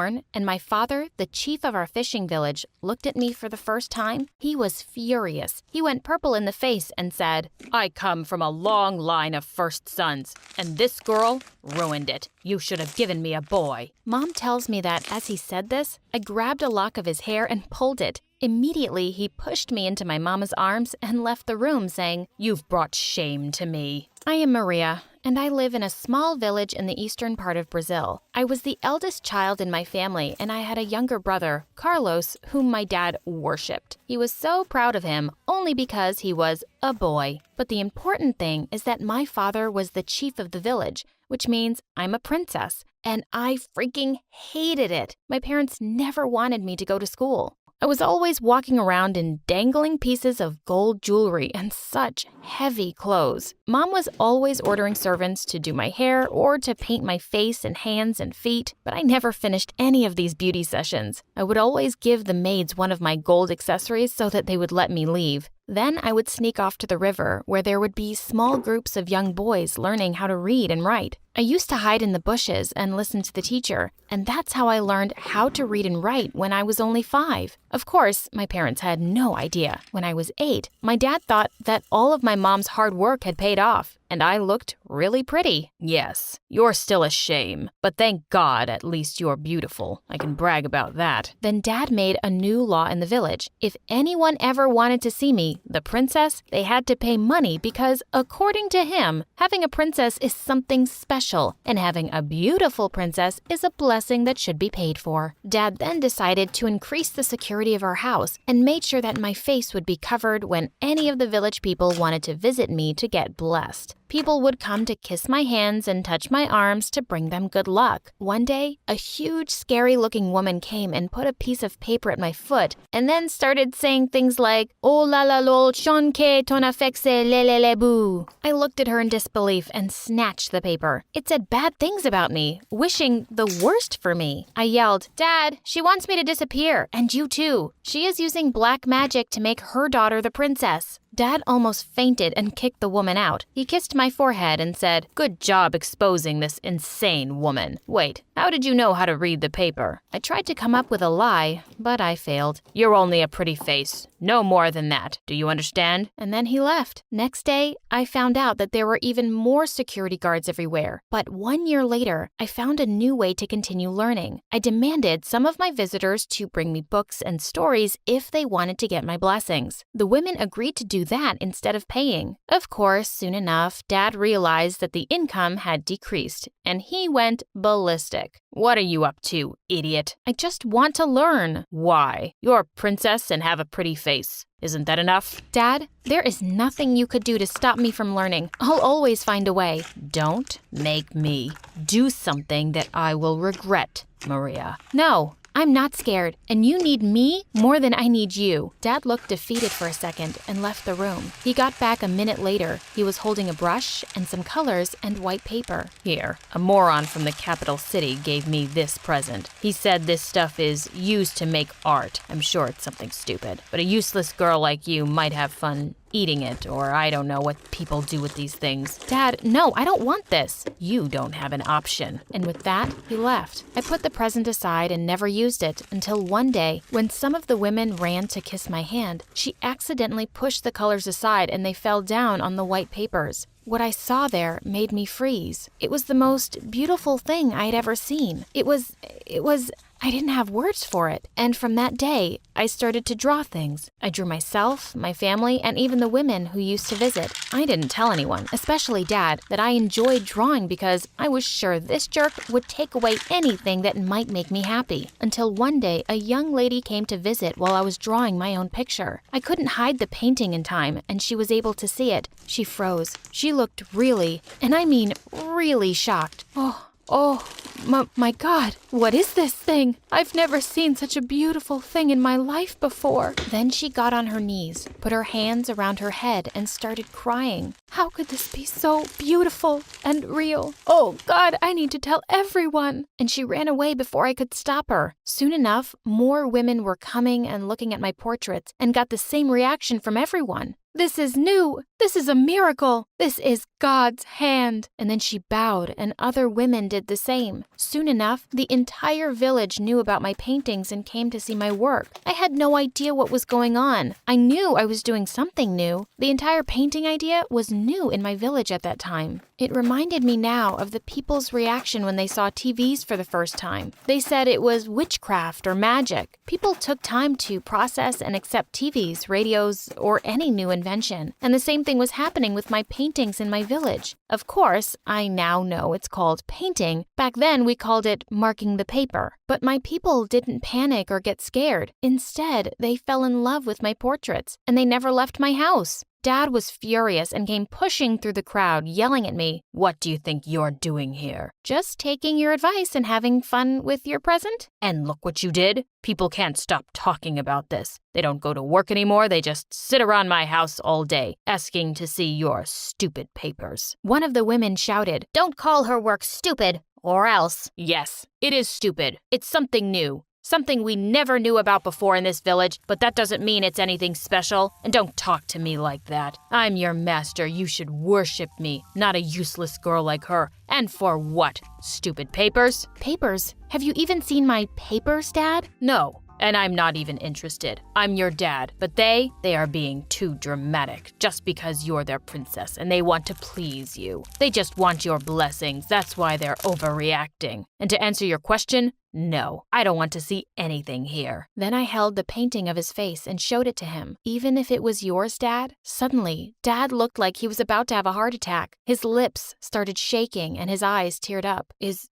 born and my father, the chief of our fishing village, looked at me for the first time, he was furious. He went purple in the face and said, "I come from a long line of first sons, and this girl ruined it. You should have given me a boy." Mom tells me that as he said this, I grabbed a lock of his hair and pulled it. Immediately, he pushed me into my mama's arms and left the room saying, "You've brought shame to me." I am Maria, and I live in a small village in the eastern part of Brazil. I was the eldest child in my family, and I had a younger brother, Carlos, whom my dad worshipped. He was so proud of him only because he was a boy. But the important thing is that my father was the chief of the village, which means I'm a princess, and I freaking hated it. My parents never wanted me to go to school. I was always walking around in dangling pieces of gold jewelry and such heavy clothes. Mom was always ordering servants to do my hair or to paint my face and hands and feet, but I never finished any of these beauty sessions. I would always give the maids one of my gold accessories so that they would let me leave. Then I would sneak off to the river where there would be small groups of young boys learning how to read and write. I used to hide in the bushes and listen to the teacher, and that's how I learned how to read and write when I was only 5. Of course, my parents had no idea. When I was 8, my dad thought that all of my mom's hard work had paid off, and I looked really pretty. Yes, you're still a shame, but thank God at least you're beautiful. I can brag about that. Then Dad made a new law in the village. If anyone ever wanted to see me, the princess, they had to pay money because, according to him, having a princess is something special, and having a beautiful princess is a blessing that should be paid for. Dad then decided to increase the security of our house and made sure that my face would be covered when any of the village people wanted to visit me to get blessed. People would come to kiss my hands and touch my arms to bring them good luck. One day, a huge, scary-looking woman came and put a piece of paper at my foot and then started saying things like, "Oh la la lol, shonke tonafexe lelele boo." I looked at her in disbelief and snatched the paper. It said bad things about me, wishing the worst for me. I yelled, "Dad, she wants me to disappear, and you too. She is using black magic to make her daughter the princess." Dad almost fainted and kicked the woman out. He kissed my forehead and said, "Good job exposing this insane woman. Wait, how did you know how to read the paper?" I tried to come up with a lie, but I failed. "You're only a pretty face. No more than that. Do you understand?" And then he left. Next day, I found out that there were even more security guards everywhere. But 1 year later, I found a new way to continue learning. I demanded some of my visitors to bring me books and stories if they wanted to get my blessings. The women agreed to do that instead of paying. Of course, soon enough, Dad realized that the income had decreased, and he went ballistic. "What are you up to, idiot?" "I just want to learn." "Why? You're a princess and have a pretty face. Isn't that enough?" "Dad, there is nothing you could do to stop me from learning. I'll always find a way." "Don't make me do something that I will regret, Maria." "No. I'm not scared, and you need me more than I need you." Dad looked defeated for a second and left the room. He got back a minute later. He was holding a brush and some colors and white paper. "Here, a moron from the capital city gave me this present. He said this stuff is used to make art. I'm sure it's something stupid, but a useless girl like you might have fun eating it, or I don't know what people do with these things." "Dad, no, I don't want this." "You don't have an option." And with that, he left. I put the present aside and never used it until one day, when some of the women ran to kiss my hand, she accidentally pushed the colors aside and they fell down on the white papers. What I saw there made me freeze. It was the most beautiful thing I had ever seen. It was, I didn't have words for it. And from that day, I started to draw things. I drew myself, my family, and even the women who used to visit. I didn't tell anyone, especially Dad, that I enjoyed drawing because I was sure this jerk would take away anything that might make me happy. Until one day, a young lady came to visit while I was drawing my own picture. I couldn't hide the painting in time, and she was able to see it. She froze. She looked really, and I mean really shocked. Oh, my God, what is this thing? I've never seen such a beautiful thing in my life before. Then she got on her knees, put her hands around her head, and started crying. How could this be so beautiful and real? Oh, God, I need to tell everyone. And she ran away before I could stop her. Soon enough, more women were coming and looking at my portraits and got the same reaction from everyone. This is new. This is a miracle. This is God's hand." And then she bowed, and other women did the same. Soon enough, the entire village knew about my paintings and came to see my work. I had no idea what was going on. I knew I was doing something new. The entire painting idea was new in my village at that time. It reminded me now of the people's reaction when they saw TVs for the first time. They said it was witchcraft or magic. People took time to process and accept TVs, radios, or any new invention. And the same thing was happening with my paintings in my village. Of course, I now know it's called painting. Back then, we called it marking the paper. But my people didn't panic or get scared. Instead, they fell in love with my portraits, and they never left my house. Dad was furious and came pushing through the crowd, yelling at me, "What do you think you're doing here?" "Just taking your advice and having fun with your present." "And look what you did. People can't stop talking about this. They don't go to work anymore. They just sit around my house all day, asking to see your stupid papers." One of the women shouted, "Don't call her work stupid, or else." "Yes, it is stupid. It's something new. Something we never knew about before in this village, but that doesn't mean it's anything special. And don't talk to me like that. I'm your master. You should worship me, not a useless girl like her. And for what? Stupid papers?" "Papers? Have you even seen my papers, Dad?" "No. And I'm not even interested. I'm your dad, but they are being too dramatic just because you're their princess and they want to please you. They just want your blessings. That's why they're overreacting. And to answer your question, no, I don't want to see anything here." Then I held the painting of his face and showed it to him. "Even if it was yours, Dad?" Suddenly, Dad looked like he was about to have a heart attack. His lips started shaking and his eyes teared up. Is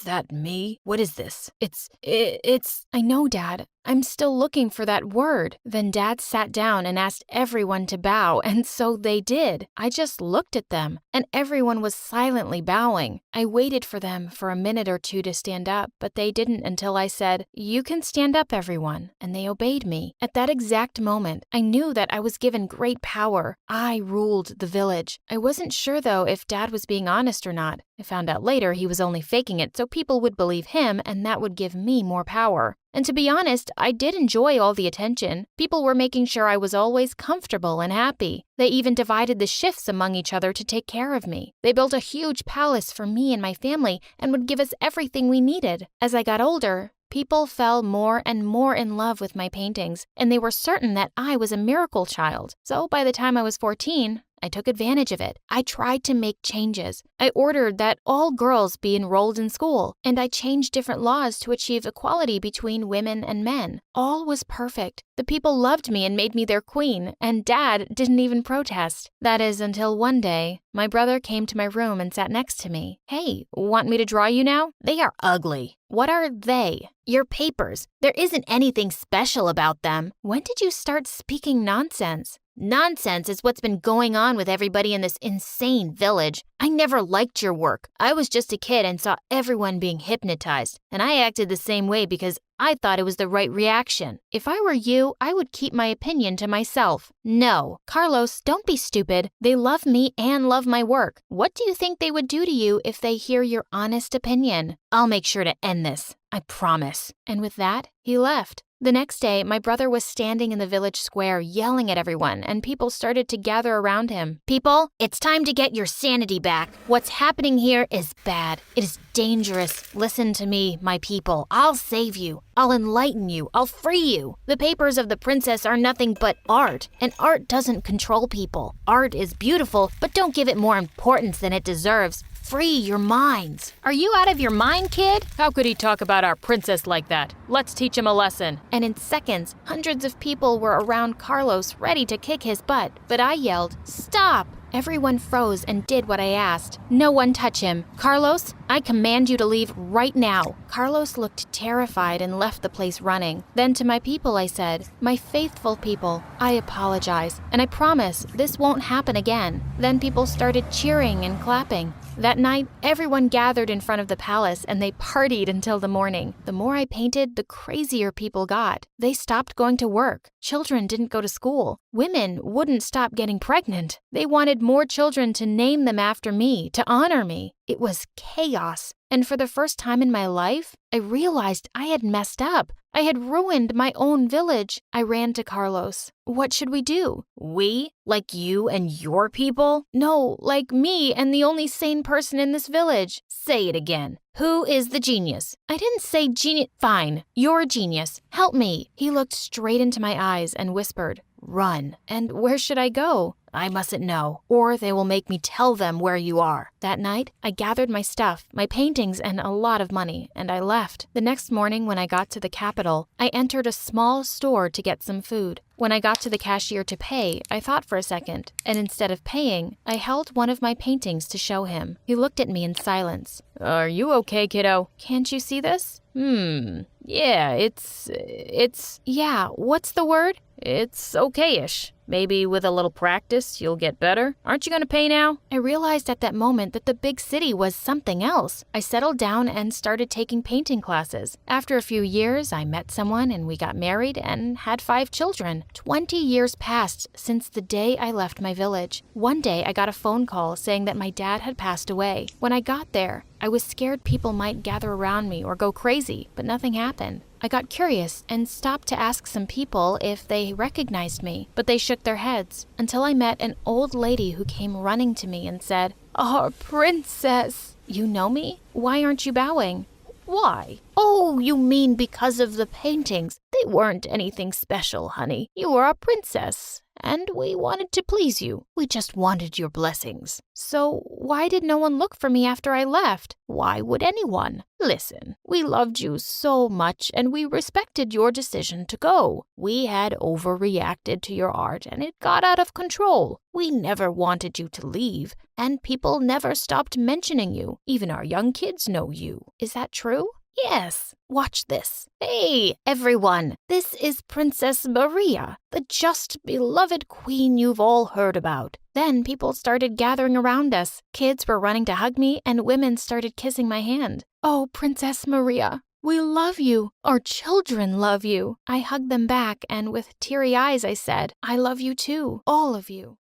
that me? What is this? It's... "I know, Dad. I'm still looking for that word." Then Dad sat down and asked everyone to bow, and so they did. I just looked at them, and everyone was silently bowing. I waited for them for a minute or two to stand up, but they didn't until I said, "You can stand up, everyone," and they obeyed me. At that exact moment, I knew that I was given great power. I ruled the village. I wasn't sure, though, if Dad was being honest or not. I found out later he was only faking it so people would believe him, and that would give me more power. And to be honest, I did enjoy all the attention. People were making sure I was always comfortable and happy. They even divided the shifts among each other to take care of me. They built a huge palace for me and my family and would give us everything we needed. As I got older, people fell more and more in love with my paintings, and they were certain that I was a miracle child. So by the time I was 14, I took advantage of it. I tried to make changes. I ordered that all girls be enrolled in school, and I changed different laws to achieve equality between women and men. All was perfect. The people loved me and made me their queen, and Dad didn't even protest. That is, until one day, my brother came to my room and sat next to me. "Hey, want me to draw you now?" "They are ugly." "What are they?" "Your papers. There isn't anything special about them." "When did you start speaking nonsense?" "Nonsense is what's been going on with everybody in this insane village. I never liked your work. I was just a kid and saw everyone being hypnotized, and I acted the same way because I thought it was the right reaction. If I were you, I would keep my opinion to myself." "No. Carlos, don't be stupid. They love me and love my work. What do you think they would do to you if they hear your honest opinion?" "I'll make sure to end this. I promise." And with that, he left. The next day, my brother was standing in the village square yelling at everyone, and people started to gather around him. "People, it's time to get your sanity back. What's happening here is bad. It is dangerous. Listen to me, my people. I'll save you. I'll enlighten you. I'll free you. The papers of the princess are nothing but art, and art doesn't control people. Art is beautiful, but don't give it more importance than it deserves. Free your minds." "Are you out of your mind, kid? How could he talk about our princess like that? Let's teach him a lesson." And in seconds, hundreds of people were around Carlos ready to kick his butt. But I yelled, "Stop!" Everyone froze and did what I asked. "No one touch him. Carlos, I command you to leave right now." Carlos looked terrified and left the place running. Then to my people I said, "My faithful people, I apologize, and I promise this won't happen again." Then people started cheering and clapping. That night, everyone gathered in front of the palace and they partied until the morning. The more I painted, the crazier people got. They stopped going to work. Children didn't go to school. Women wouldn't stop getting pregnant. They wanted more children to name them after me, to honor me. It was chaos. And for the first time in my life, I realized I had messed up. I had ruined my own village. I ran to Carlos. What should we do? We? Like you and your people? No, like me and the only sane person in this village. Say it again. Who is the genius? I didn't say genius. Fine, you're a genius. Help me. He looked straight into my eyes and whispered, "Run." And where should I go? I mustn't know, or they will make me tell them where you are. That night, I gathered my stuff, my paintings, and a lot of money, and I left. The next morning when I got to the capital, I entered a small store to get some food. When I got to the cashier to pay, I thought for a second, and instead of paying, I held one of my paintings to show him. He looked at me in silence. Are you okay, kiddo? Can't you see this? Yeah, yeah, what's the word? It's okay-ish. Maybe with a little practice, you'll get better. Aren't you going to pay now? I realized at that moment that the big city was something else. I settled down and started taking painting classes. After a few years, I met someone and we got married and had 5 children. 20 years passed since the day I left my village. One day, I got a phone call saying that my dad had passed away. When I got there, I was scared people might gather around me or go crazy, but nothing happened. I got curious and stopped to ask some people if they recognized me, but they shook their heads until I met an old lady who came running to me and said, "Our princess." You know me? Why aren't you bowing? Why? Oh, you mean because of the paintings. They weren't anything special, honey. You were a princess, and we wanted to please you. We just wanted your blessings. So why did no one look for me after I left? Why would anyone? Listen, we loved you so much, and we respected your decision to go. We had overreacted to your art, and it got out of control. We never wanted you to leave, and people never stopped mentioning you. Even our young kids know you. Is that true? Yes, watch this. Hey, everyone, this is Princess Maria, the just beloved queen you've all heard about. Then people started gathering around us. Kids were running to hug me, and women started kissing my hand. Oh, Princess Maria, we love you. Our children love you. I hugged them back, and with teary eyes I said, I love you too, all of you.